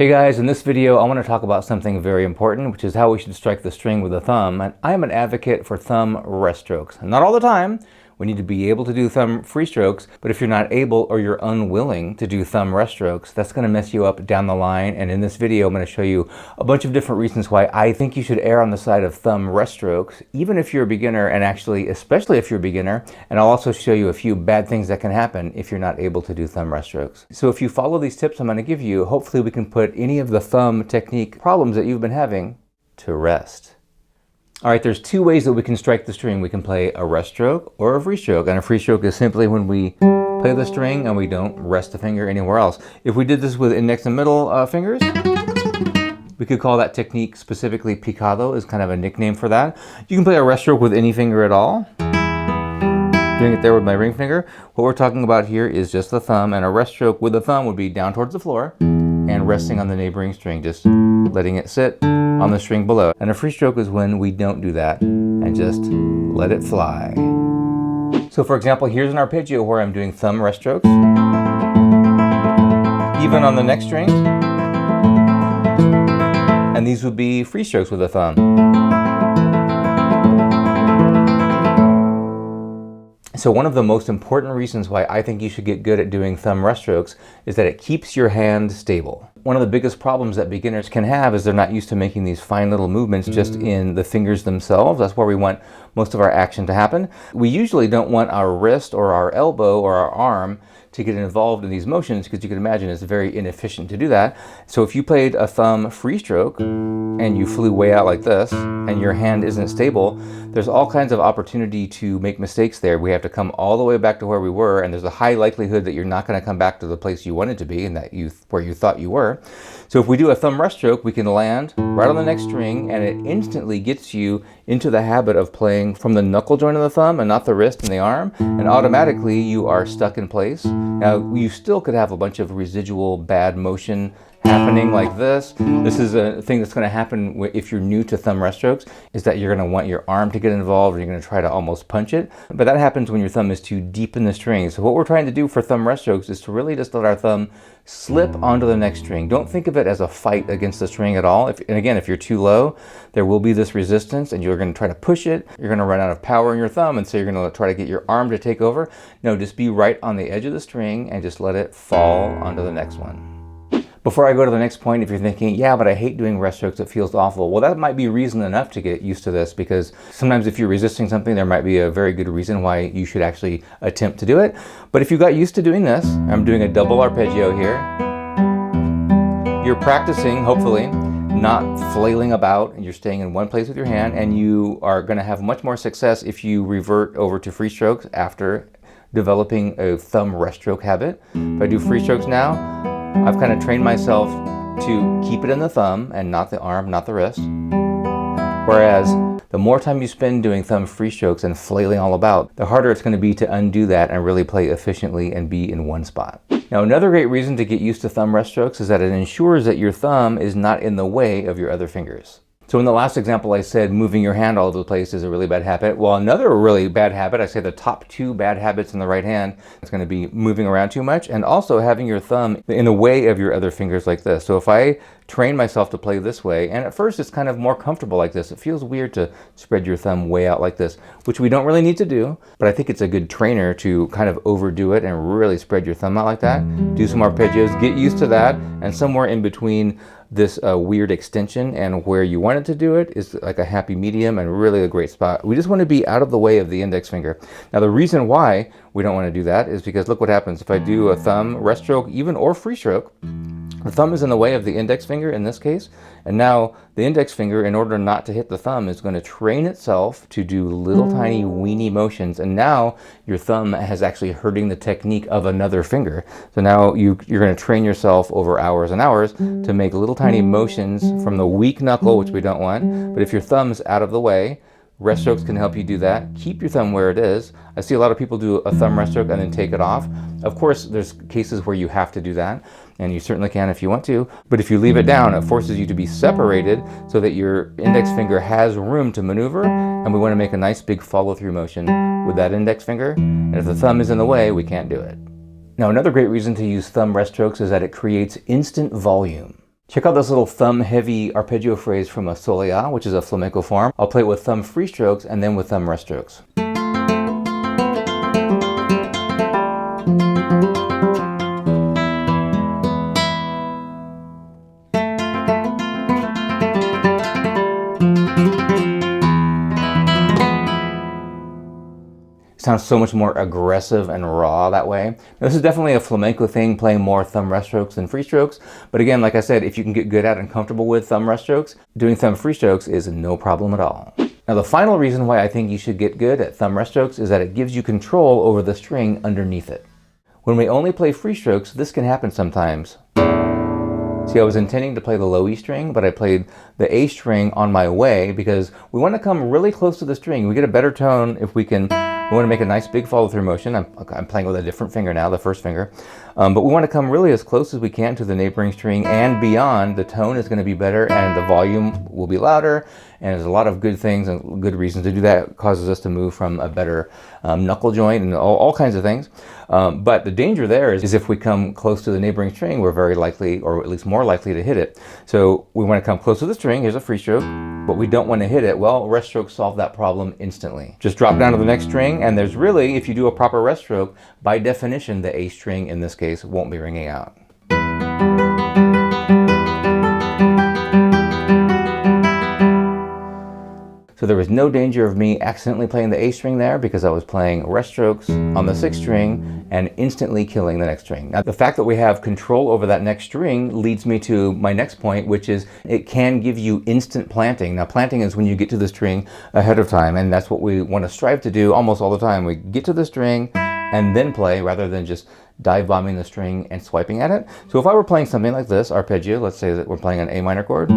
Hey guys, in this video I want to talk about something very important, which is how we should strike the string with a thumb. And I am an advocate for thumb rest strokes. Not all the time. We need to be able to do thumb free strokes, but if you're not able or you're unwilling to do thumb rest strokes, that's going to mess you up down the line. And in this video I'm going to show you a bunch of different reasons why I think you should err on the side of thumb rest strokes, even if you're a beginner, and actually especially if you're a beginner. And I'll also show you a few bad things that can happen if you're not able to do thumb rest strokes. So if you follow these tips I'm going to give you, hopefully we can put any of the thumb technique problems that you've been having to rest. All right, there's two ways that we can strike the string. We can play a rest stroke or a free stroke. And a free stroke is simply when we play the string and we don't rest the finger anywhere else. If we did this with index and middle fingers, we could call that technique specifically picado, is kind of a nickname for that. You can play a rest stroke with any finger at all. Doing it there with my ring finger. What we're talking about here is just the thumb, and a rest stroke with the thumb would be down towards the floor and resting on the neighboring string, just letting it sit on the string below. And a free stroke is when we don't do that and just let it fly. So for example, here's an arpeggio where I'm doing thumb rest strokes, even on the next string, and these would be free strokes with a thumb. So one of the most important reasons why I think you should get good at doing thumb rest strokes is that it keeps your hand stable. One of the biggest problems that beginners can have is they're not used to making these fine little movements just in the fingers themselves. That's where we want most of our action to happen. We usually don't want our wrist or our elbow or our arm to get involved in these motions, because you can imagine it's very inefficient to do that. So if you played a thumb free stroke and you flew way out like this and your hand isn't stable, there's all kinds of opportunity to make mistakes there. We have to come all the way back to where we were, and there's a high likelihood that you're not going to come back to the place you wanted to be and that where you thought you were. So if we do a thumb rest stroke, we can land right on the next string, and it instantly gets you into the habit of playing from the knuckle joint of the thumb and not the wrist and the arm, and automatically you are stuck in place. Now, you still could have a bunch of residual bad motion happening like this. This is a thing that's going to happen if you're new to thumb rest strokes, is that you're going to want your arm to get involved, or you're going to try to almost punch it. But that happens when your thumb is too deep in the string. So what we're trying to do for thumb rest strokes is to really just let our thumb slip onto the next string. Don't think of it as a fight against the string at all. And again, if you're too low, there will be this resistance and you're going to try to push it. You're going to run out of power in your thumb, and so you're going to try to get your arm to take over. No, just be right on the edge of the string and just let it fall onto the next one. Before I go to the next point, if you're thinking, yeah, but I hate doing rest strokes, it feels awful. Well, that might be reason enough to get used to this, because sometimes if you're resisting something, there might be a very good reason why you should actually attempt to do it. But if you got used to doing this, I'm doing a double arpeggio here. You're practicing, hopefully, not flailing about, and you're staying in one place with your hand, and you are going to have much more success if you revert over to free strokes after developing a thumb rest stroke habit. If I do free strokes now, I've kind of trained myself to keep it in the thumb and not the arm, not the wrist. Whereas the more time you spend doing thumb free strokes and flailing all about, the harder it's going to be to undo that and really play efficiently and be in one spot. Now, another great reason to get used to thumb rest strokes is that it ensures that your thumb is not in the way of your other fingers. So in the last example I said moving your hand all over the place is a really bad habit. Well, another really bad habit, I say the top two bad habits in the right hand, is going to be moving around too much and also having your thumb in the way of your other fingers like this. So if I train myself to play this way, and at first it's kind of more comfortable like this, it feels weird to spread your thumb way out like this, which we don't really need to do, but I think it's a good trainer to kind of overdo it and really spread your thumb out like that. Do some arpeggios, get used to that, and somewhere in between this weird extension and where you want it to do it is like a happy medium and really a great spot. We just want to be out of the way of the index finger. Now, the reason why we don't want to do that is because look what happens. If I do a thumb rest stroke, even or free stroke, the thumb is in the way of the index finger in this case, and now the index finger, in order not to hit the thumb, is going to train itself to do little tiny weeny motions, and now your thumb is actually hurting the technique of another finger. So now you're going to train yourself over hours and hours to make little tiny motions from the weak knuckle, which we don't want. But if your thumb's out of the way, rest strokes can help you do that. Keep your thumb where it is. I see a lot of people do a thumb rest stroke and then take it off. Of course, there's cases where you have to do that, and you certainly can if you want to. But if you leave it down, it forces you to be separated so that your index finger has room to maneuver, and we want to make a nice big follow-through motion with that index finger. And if the thumb is in the way, we can't do it. Now, another great reason to use thumb rest strokes is that it creates instant volume. Check out this little thumb-heavy arpeggio phrase from a Soleá, which is a flamenco form. I'll play it with thumb free strokes and then with thumb rest strokes. Sounds so much more aggressive and raw that way. Now, this is definitely a flamenco thing, playing more thumb rest strokes than free strokes. But again, like I said, if you can get good at and comfortable with thumb rest strokes, doing thumb free strokes is no problem at all. Now, the final reason why I think you should get good at thumb rest strokes is that it gives you control over the string underneath it. When we only play free strokes, this can happen sometimes. See, I was intending to play the low E string, but I played the A string on my way because we want to come really close to the string. We get a better tone if we want to make a nice big follow through motion. I'm playing with a different finger now, the first finger. But we want to come really as close as we can to the neighboring string and beyond. The tone is going to be better and the volume will be louder. And there's a lot of good things and good reasons to do that. It causes us to move from a better knuckle joint and all kinds of things. But the danger there is if we come close to the neighboring string, we're very likely, or at least more likely, to hit it. So we want to come close to the string. Here's a free stroke, but we don't want to hit it. Well, rest strokes solve that problem instantly. Just drop down to the next string, and there's really, if you do a proper rest stroke, by definition, the A string in this case won't be ringing out. So there was no danger of me accidentally playing the A string there because I was playing rest strokes on the 6th string and instantly killing the next string. Now, the fact that we have control over that next string leads me to my next point, which is it can give you instant planting. Now, planting is when you get to the string ahead of time, and that's what we want to strive to do almost all the time. We get to the string and then play rather than just dive bombing the string and swiping at it. So if I were playing something like this, arpeggio, let's say that we're playing an A minor chord.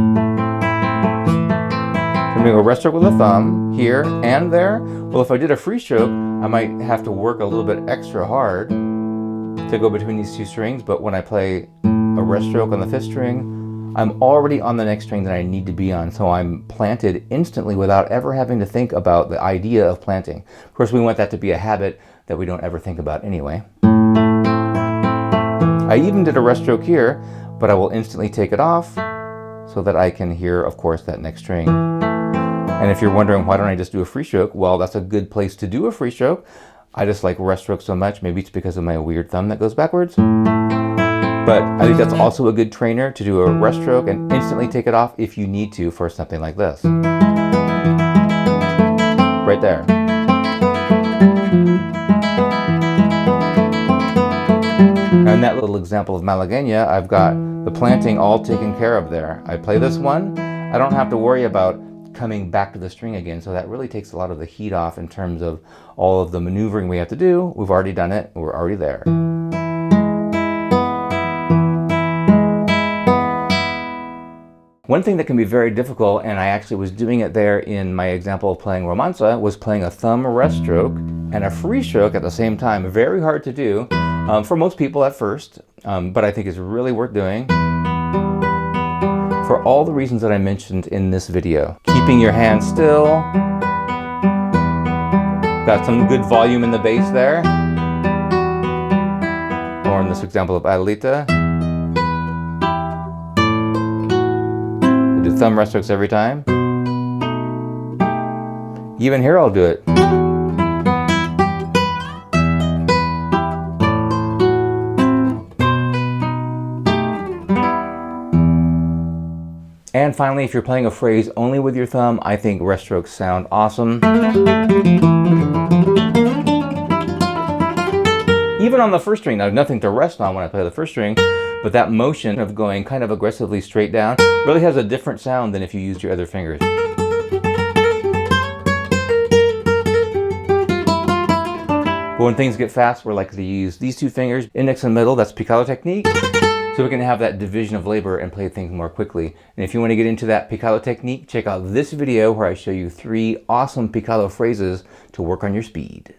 I'm going to go rest stroke with a thumb here and there. Well, if I did a free stroke, I might have to work a little bit extra hard to go between these two strings. But when I play a rest stroke on the 5th string, I'm already on the next string that I need to be on. So I'm planted instantly without ever having to think about the idea of planting. Of course, we want that to be a habit that we don't ever think about anyway. I even did a rest stroke here, but I will instantly take it off so that I can hear, of course, that next string. And if you're wondering, why don't I just do a free stroke? Well, that's a good place to do a free stroke. I just like rest strokes so much. Maybe it's because of my weird thumb that goes backwards. But I think that's also a good trainer to do a rest stroke and instantly take it off if you need to for something like this. Right there. And that little example of Malagueña, I've got the planting all taken care of there. I play this one, I don't have to worry about coming back to the string again, so that really takes a lot of the heat off in terms of all of the maneuvering we have to do. We've already done it, we're already there. One thing that can be very difficult, and I actually was doing it there in my example of playing Romanza, was playing a thumb rest stroke and a free stroke at the same time. Very hard to do for most people at first, but I think it's really worth doing for all the reasons that I mentioned in this video. Keeping your hand still. Got some good volume in the bass there. Or in this example of Adelita. We do thumb rest strokes every time. Even here I'll do it. And finally, if you're playing a phrase only with your thumb, I think rest strokes sound awesome. Even on the 1st string, now nothing to rest on when I play the 1st string, but that motion of going kind of aggressively straight down really has a different sound than if you used your other fingers. But when things get fast, we're likely to use these two fingers, index and middle, that's picado technique. So we can have that division of labor and play things more quickly. And if you want to get into that picado technique, check out this video where I show you 3 awesome picado phrases to work on your speed.